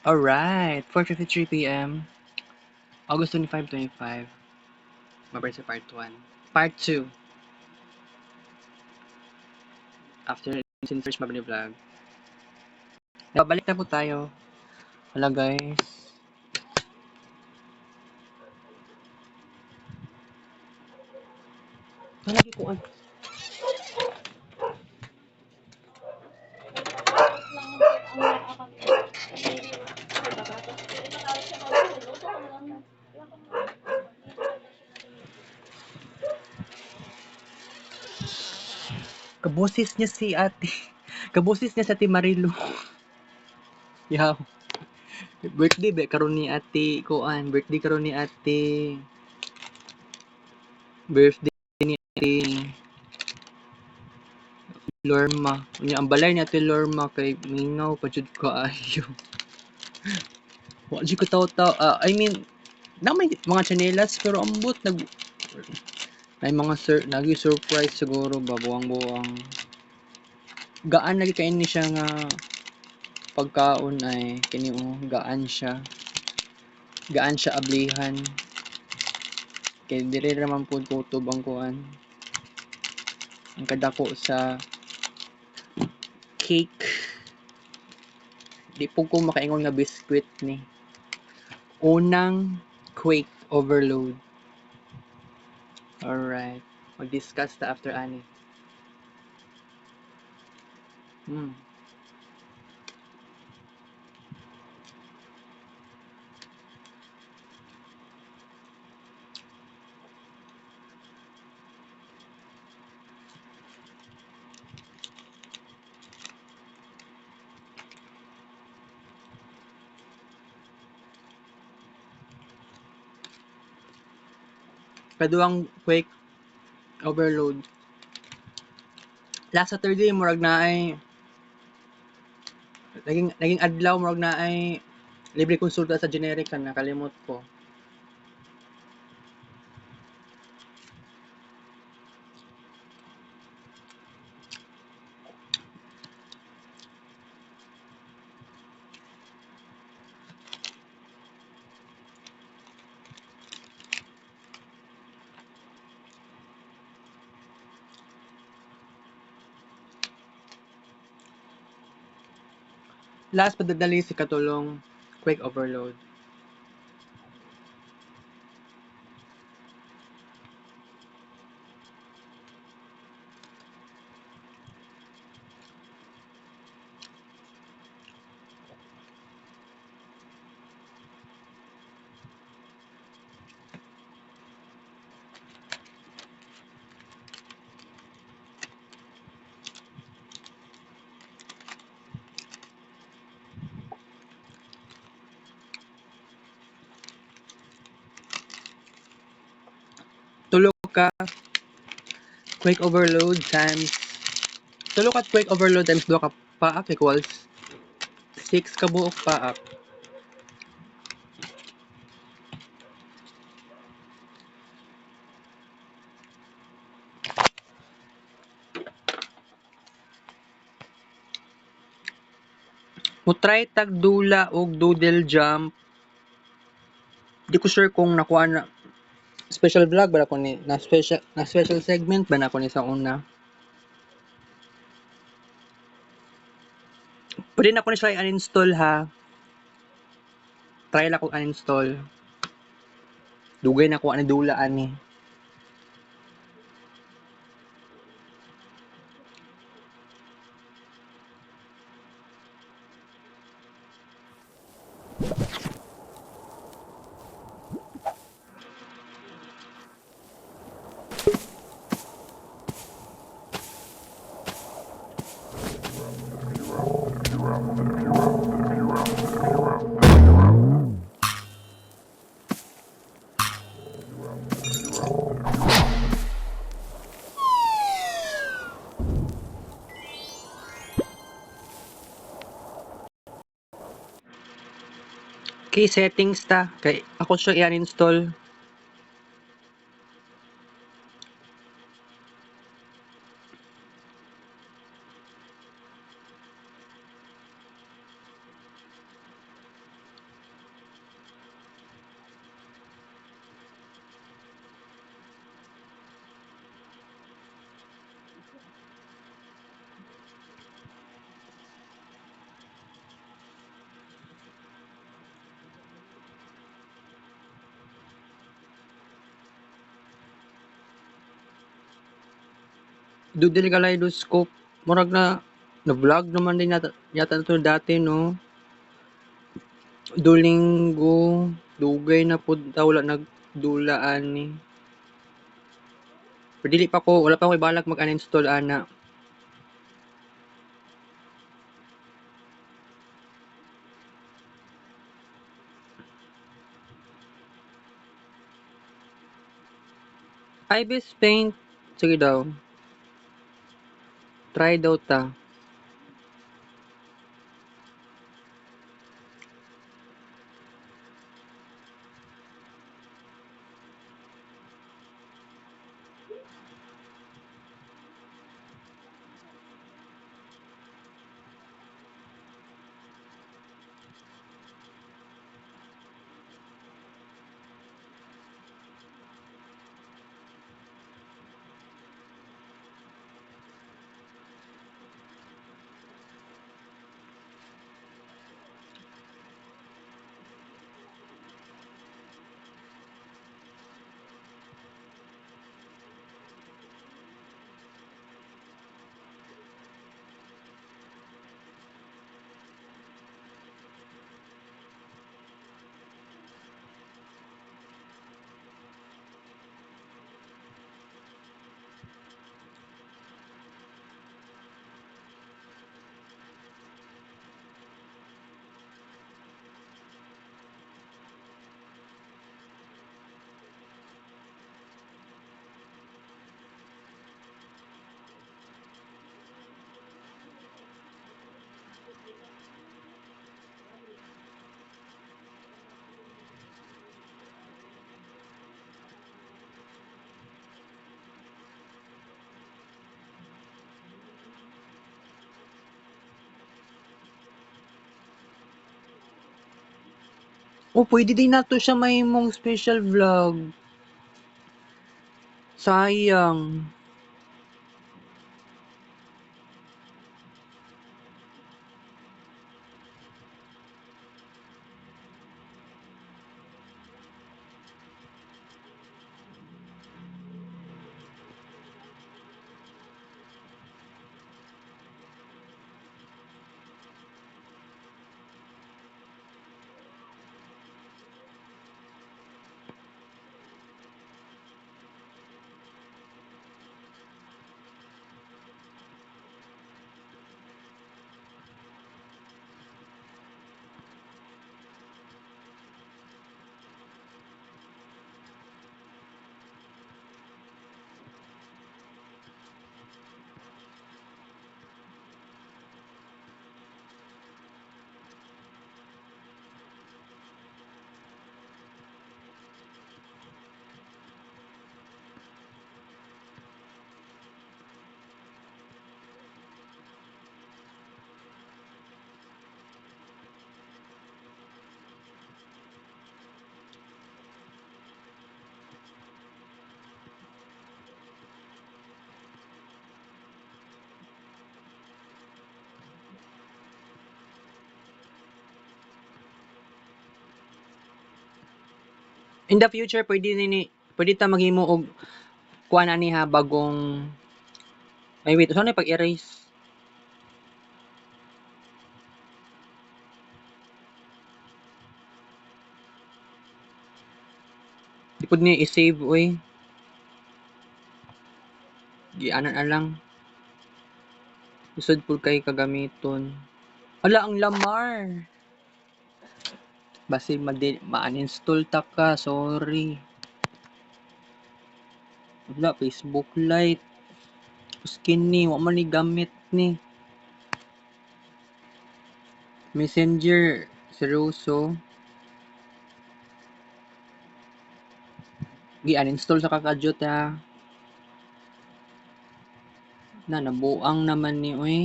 Alright, 4:53 p.m. August 25, 25. Mabay sa part 1. Part 2. After sin first Mabay vlog. Balik na po tayo. Wala guys. Lagi ko an. Kabusis niya si ate. Kabusis niya sa ate Marilu. Yaw. Birthday be karon ni ate kuan. Birthday karon ni ate. Birthday ni ate Lorma. Unya ang balay ni ate Lorma kay mingaw pa jud kaayo. Wa jud ko taw-taw. I mean, na may mga chanelas pero ambot may mga nagi surprise siguro ba buwang-buwang. Gaan lagi kay ni siya nga pagkaon ay kini gaan siya. Gaan siya ablihan. Kay dire naman pud kutob ang kuan. Ang kadako sa cake. Di po ko makaingon nga biskwit ni. Unang Quake Overload. Alright. Mag-discuss ta after ani. Kaduang Quake Overload. Last Saturday murag na ay naging adlaw murag na ay libre konsulta sa generic kan nakalimot ko. Last padadali si katulong Quake Overload. Tulog ka Quake Overload times tulog ka Quake Overload times 2 ka paak equals 6 ka buok paak. Mo try tag dula og doodle jump. Di ko sure kung nakuha na special vlog ba ako ni na special segment ba na ako ni sa una. Pwede na ko ni siya uninstall ha. Try lang ko uninstall. Dugay na ko ani dula ani. Kay settings ta kay ako siya i-uninstall. Dudel Kaleidoscope. Murag na vlog naman din yata to dati no. Duolingo, dugay na pud ta wala nagdula ani. Pero dili pa ko, wala pa ko ibalak mag-uninstall ana. Ibis Paint, sige daw. Try daw ta. Oh, pwede din na to siya mahimong special vlog. Sayang. In the future, pwede ta maghimo og kuan ani ha bagong ay wait, saan na pag-erase? Di pud ni i-save oy. Gianan na lang. Isod pud kay kagamiton. Ala ang lamar. Basi ma-uninstall ta ka, sorry. Wala, Facebook Lite. Skin ni, wa man ni gamit ni. Messenger, seryoso. Gi-uninstall sa kakadyot ha. Nabuang naman ni oy.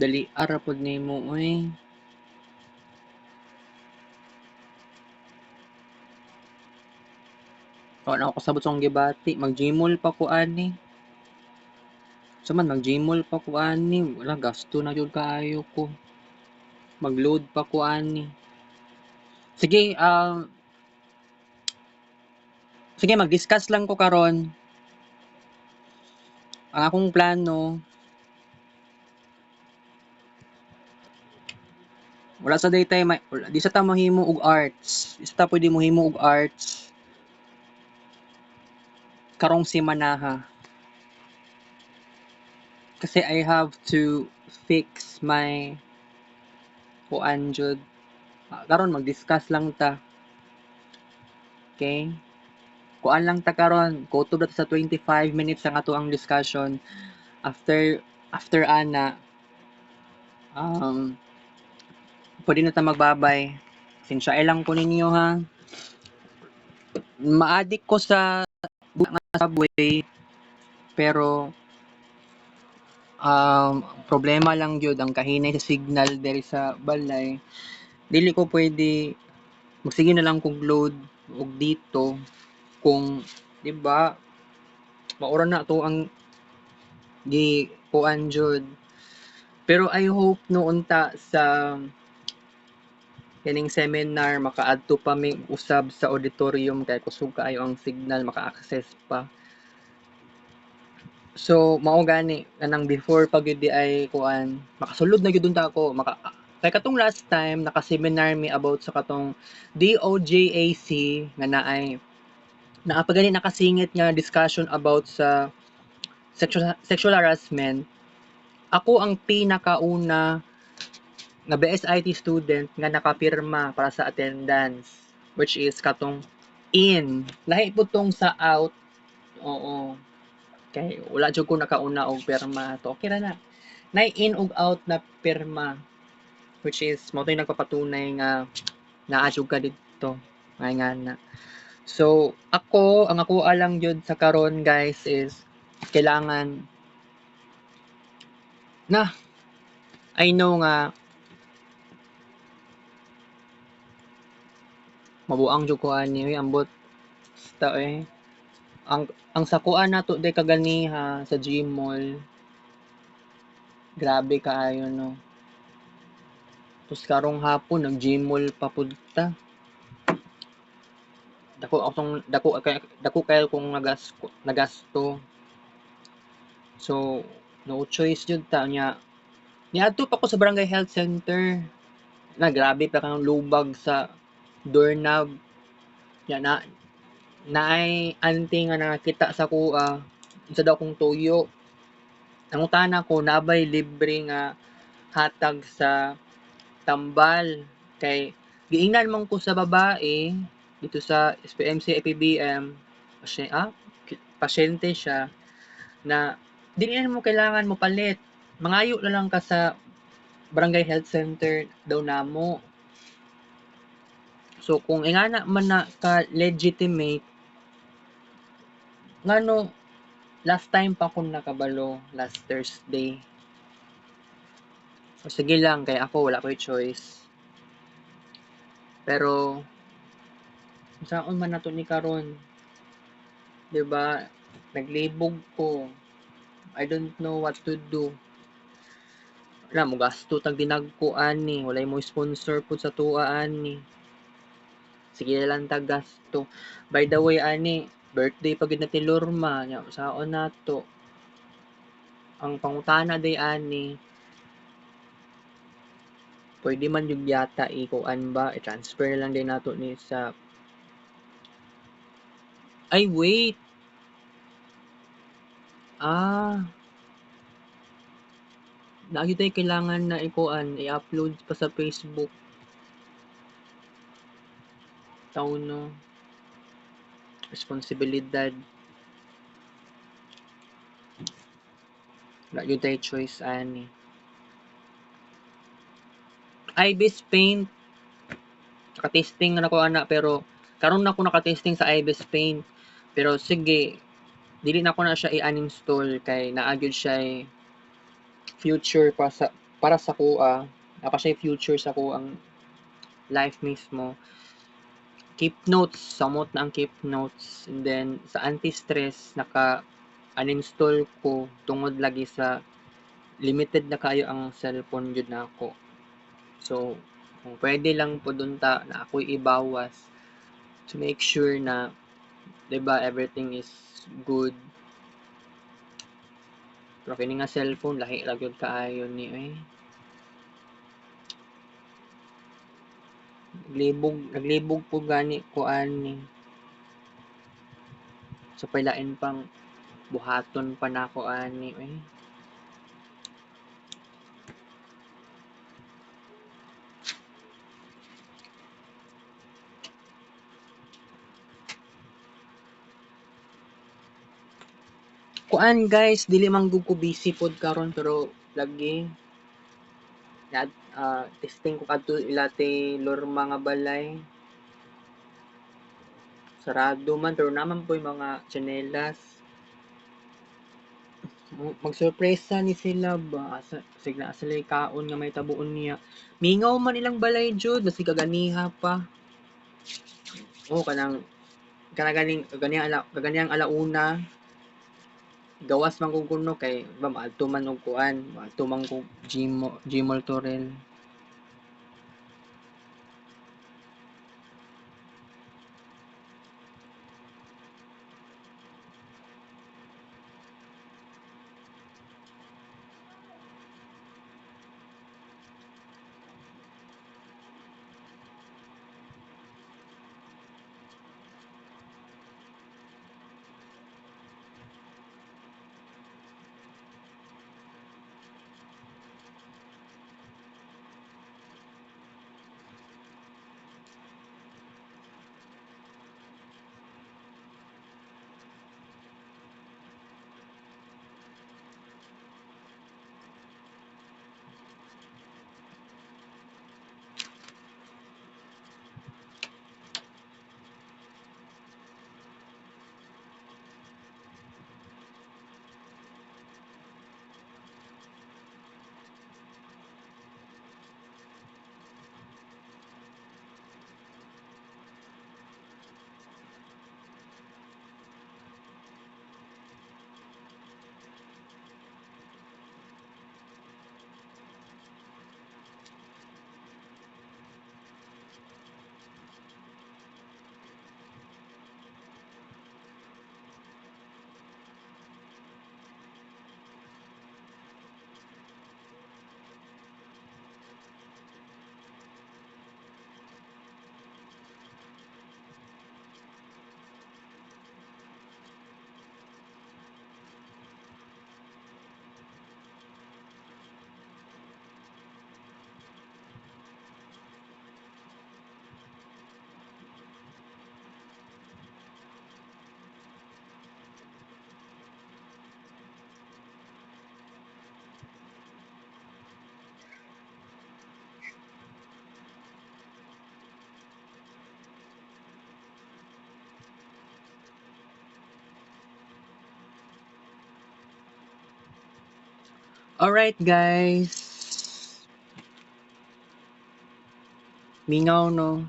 Dali ara pod nimo oy. O na ako kasabot sa akong gibati, mag-Gmall pa ko ani. Sa mag-Gmall pa ko ani, wala gasto na gyud kaayo ko. Mag-load pa ko ani. Sige, sige mag-discuss lang ko karon. Ang akong plano, wala sa daytime, di sa ta mahimo og arts. Di sa ta pwede mohimo og arts karong semana. Kasi I have to fix my kuan jud. Karon mag-discuss lang ta. Okay? Kuan lang ta karon. Kutob na ta sa 25 minutes ang ato ang discussion. After ana, pwede na ta magbabay. Sinsyae lang ko ninyo ha. Maadik ko sa subway, pero problema lang yun ang kahinay sa signal diri sa balay. Dili ko pwede magsige na lang kog load og dito kung di ba maura na to ang gi kuan jud. Pero I hope no unta sa kining seminar makaadto pa mi usab sa auditorium kay kusog kaayo ang signal maka-access pa. So mao gani kanang before pa gyud di ay kuan makasulod na gyud unta ako kay katong last time naka-seminar mi about sa katong DOJAC nga naa pa gani nakasingit nga discussion about sa sexual harassment. Ako ang pinakauna nga BSIT student nga nakapirma para sa attendance, which is katong in. Lahi po tong sa out. Oo. Kay wala jud ko nakauna og pirma to. Okay ra na. Nay in ug out na pirma, which is mo to'y nagpapatunay nga naa jud ka didto. Ngay nga na. So ako ang ako lang jud sa karon guys is kailangan na I know nga mabuang jud ko ani uy ambot sta ang sakuan nato day kaganiha sa Gmall grabe kaayo no. Tapos karong hapon nag Gmall pa pud ta. Dako kay kung nagasto. So no choice jud ta nya. Niadto pa ko sa barangay health center. Na grabe pa kang lubag sa doorknob. Ya naay auntie nga nakakita sa kuha unsa daw kong tuyo. Nangutana ko nabay libre nga hatag sa tambal kay giingnan man ko sa babae dito sa SPMC APBM pasyente siya na dili na mo kailangan mo palit mangayo na lang ka sa barangay health center daw namo. So kung ingana man na ka legitimate ngano last time pa ko nakabalo last Thursday. O sige lang kay ako wala ko'y choice. Pero saon man nato ni karon, 'di ba? Naglibog ko. I don't know what to do. Wala mo gasto tag dinagko ani, walay mo sponsor pud sa tuwa ani. Sige na lang tag gasto. By the way ani, birthday pa gid na ti Lorma, nya saon nato. Ang pangutana day ani, pwede man yung yata ikuan ba, i-transfer na lang din nato ni sa ay wait. Lagi tayo kailangan na ikuan, i-upload pa sa Facebook. Tao no. Responsibilidad. Wala yun tayo choice ani. Ibis Paint. Naka-testing na ako ana pero karon na ako naka-testing sa Ibis Paint. Pero sige, dili na ko na siya i-uninstall kay naagid siya future para sa kuha. Napa siya future sa kuang life mismo. Keep notes, samot na ang keep notes. And then sa anti-stress uninstall ko tungod lagi sa limited na kayo ang cellphone jud nako. So Kung pwede lang po dun ta na ako'y ibawas to make sure na 'di ba everything is good. Pero kini nga cellphone lahi ra gyud kaayo ni naglibog po gani ko ani. So pailain pang buhaton pa nako ani Kuan guys, dili man gud ko busy pod karon pero lagi testing ko kadto ila Taylor mga balay. Sarado man pero naman po yung mga tsinelas. Magsurpresa ni sila ba? Signa sila kaon nga may tabuon niya. Mingaw man ilang balay jud, basi kaganiha pa. Oh, kanang alauna. Gawas man kung kuno kay ba maadto man og kuan, maadto man kog Gmall Torrel. Alright guys. Mingaw no.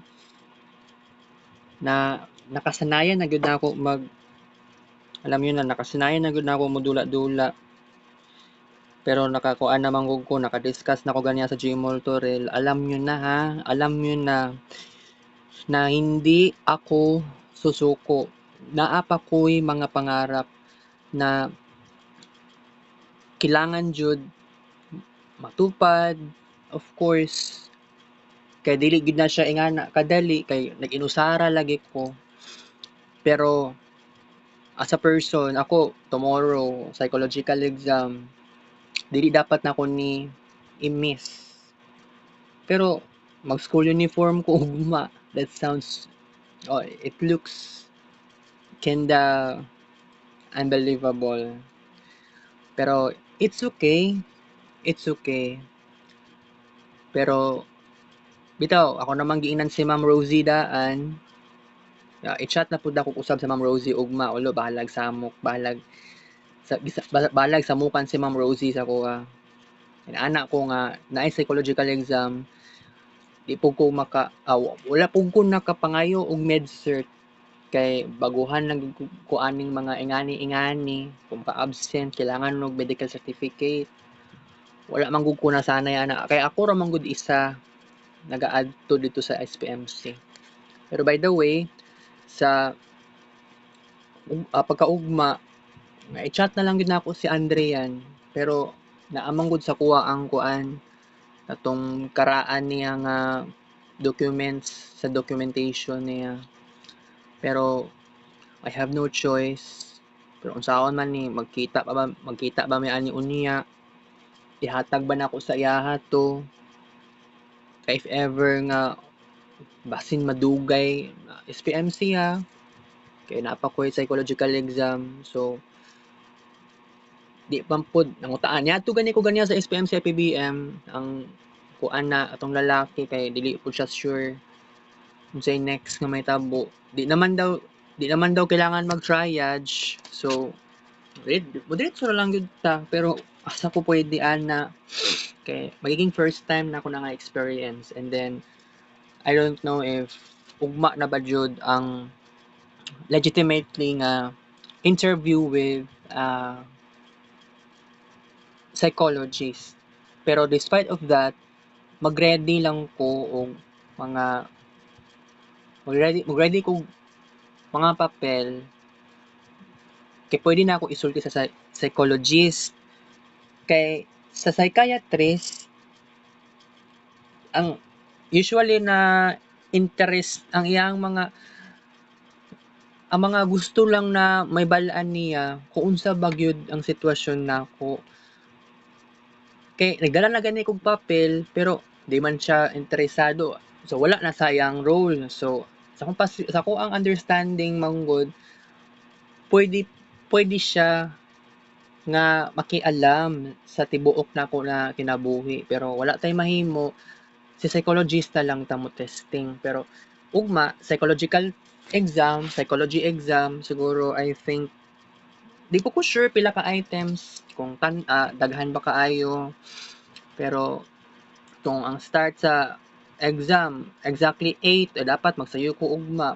Na nakasanayan na gyud ako alam niyo na nakasanayan na gyud ako modula-dula. Pero nakakuan naman gud ko, naka-discuss na ko ganiya sa Gmall Torrel. Alam niyo na ha, alam niyo na hindi ako susuko. Naa pa ko'y mga pangarap na kailangan jud matupad. Of course, kay dili gid na siya ingana kadali kay nag-inusara lagi ko. Pero as a person, ako tomorrow psychological exam, dili dapat na ko ni i-miss. Pero mag-school uniform ko ugma. That sounds it looks kinda unbelievable. Pero it's okay. It's okay. Pero bitaw ako namang giingnan si Ma'am Rosie daan. I-chat na pud ako usab sa Ma'am Rosie ugma ulo bahalag samok, bahalag samukan si Ma'am Rosie sa kuha. Ana ko nga naay psychological exam di pud ko wala pud ko nakapangayo og med-cert kay baguhan lang ko aning mga ingani kung ka-absent kailangan og medical certificate wala man gud ko nasanay ana kay ako ra man gud isa naga-add to dito sa SPMC. Pero by the way, sa pagkaugma, i-chat na lang gid nako si Andrean, pero naamang gud sa kuha ang kuan atong karaan niya nga documents sa documentation niya. Pero I have no choice. Pero unsaon man ni magkita ba may ani unya, ihatag ba nako sa iyaha to, kay if ever nga basin madugay SPMC ha, kay napa ko'y psychological exam, so di pampod nangutaan niadto gani ko ganiya sa SPMC PBM ang kuan na atong lalaki kay dili pud siya sure unsay next nga mahitabo. Di naman daw kailangan mag-triage, so diretso na lang gyud ta, pero asa ko pwede ana kay magiging first time na ako na nga experience, and then I don't know if ugma na ba jud ang legitimately nga interview with psychologist. Pero despite of that, mag-ready lang ko og mga mag-ready ko mga papel kay pwede na ako isulti sa psychologist. Kay sa psychiatrist, ang usually na interest ang iyang mga gusto lang na may balaan niya kung unsa ba gyud ang sitwasyon nako. Kay nagdala na gani kog papel pero di man siya interesado. So wala na sayang role. So sa ko ang understanding manggod, pwede pwede siya nga makialam sa tibuok nako na kinabuhi, pero wala tay mahimo, si psychologist lang ta mo testing. Pero ugma psychology exam siguro I think di ko sure pila ka items kung daghan ba kaayo, pero kung ang start sa exam exactly 8 dapat magsayo ko ugma,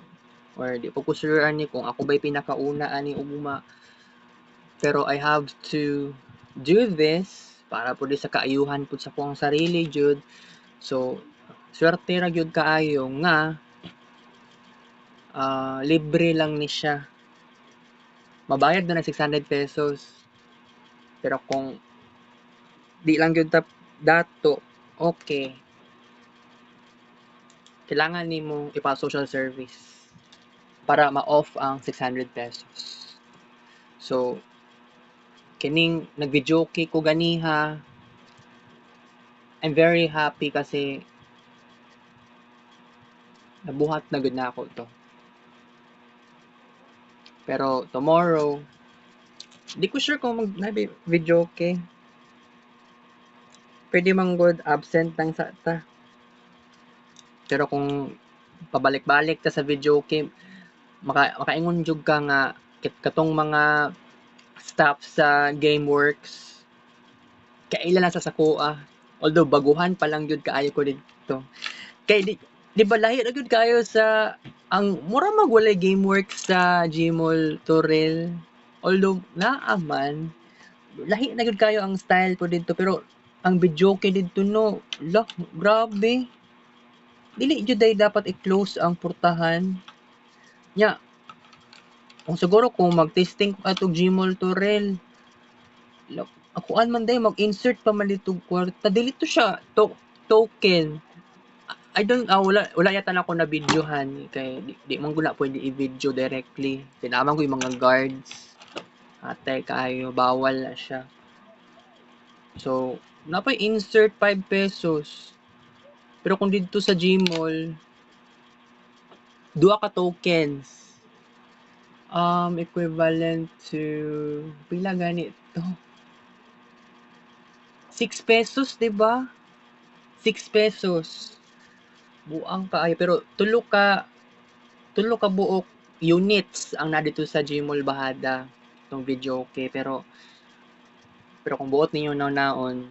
or di ko sure ani kung ako ba'y pinakauna ani ugma. Pero I have to do this para pud sa kaayuhan pud sa akong sarili jud. So swerte ra gyud kaayo nga libre lang ni siya. Mabayad na 600 pesos. Pero kung di lang gyud dato, okay. Kailangan nimo ipa-social service para ma-off ang 600 pesos. So, kining nag-videoke ko ganiha, I'm very happy kasi nabuhat na gud na ako to. Pero tomorrow, di ko sure kung videoke. Pwede man good absent lang sa ta. Pero kung pabalik-balik ta sa videoke, makaingon jud ka nga katong mga staff sa GameWorks kaila na sa sakoa, although baguhan pa lang jud kaayo ko dito. Kay di ba lahi ra gyud kaayo sa ang mura magwalay GameWorks sa Gmall Toril, although naa man lahi na gyud kayo ang style po dito, pero ang videoke dito no grabe, dili jud dapat i-close ang portahan nya. Kung siguro kung mag-testing ko atong Gmall Toril, akuan man day mag-insert pa man dito kwarta, dili to siya token. I don't wala yata na ako na videohan kay di man guna pwede i-video directly. Tinaman ko yung mga guards. Ate kayo bawal na siya. So, napay insert 5 pesos. Pero kung dito sa Gmall, duha ka tokens. Equivalent to pila gani to? 6 pesos, 'di ba? 6 pesos. Buang kaayo, pero tulo ka buok units ang na dito sa Gmall Bahada tong videoke, pero kung buot ninyo naon,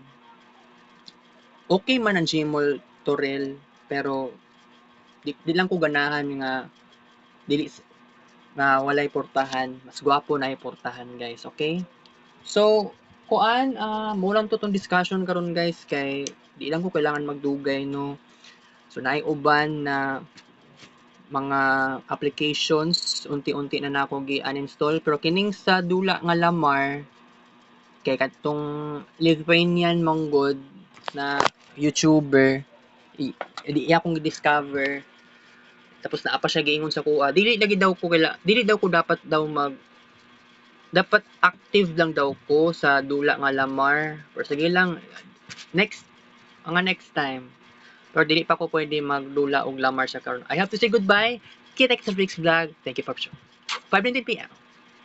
okay man ang Gmall Toril, pero di lang ko ganahan nga dili nga walay portahan, mas gwapo na portahan guys, okay? So mo lang to tong discussion karon guys, kay di lang ko kailangan magdugay no. So naay uban na mga applications unti-unti na nako gi-uninstall, pero kining sa dula nga Lamar kay kadtong Lithuanian manggod na YouTuber di akong gi-discover, tapos naa pa siya giingon sa kuha dili daw ko dapat active lang daw ko sa dula nga Lamar, or sige lang next next time. Pero dili pa ko pwede magdula og Lamar sa karon. I have to say goodbye. Kita sa next vlog. Thank you for watching. 5:19 PM.